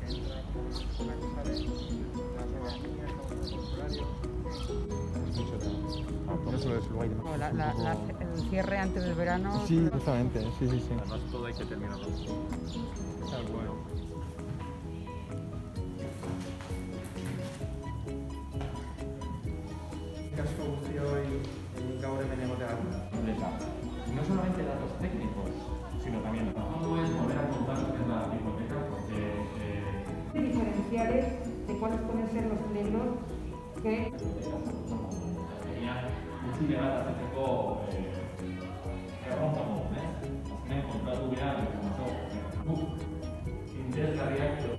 entra con una cosa de la soberanía, como contrario. No solo es Uruguay. No, el cierre antes del verano. Sí, justamente, sí. Además todo hay que terminarlo. Está bueno. Casco guztioi gaur hemen egotea. No solamente datos técnicos, sino también cómo es volver a contar lo que es la biblioteca, porque Diferenciales de cuáles pueden ser los pliegos que tenía un zilegat azteko erronka modu, azkenean kontratu behar, interesgarriak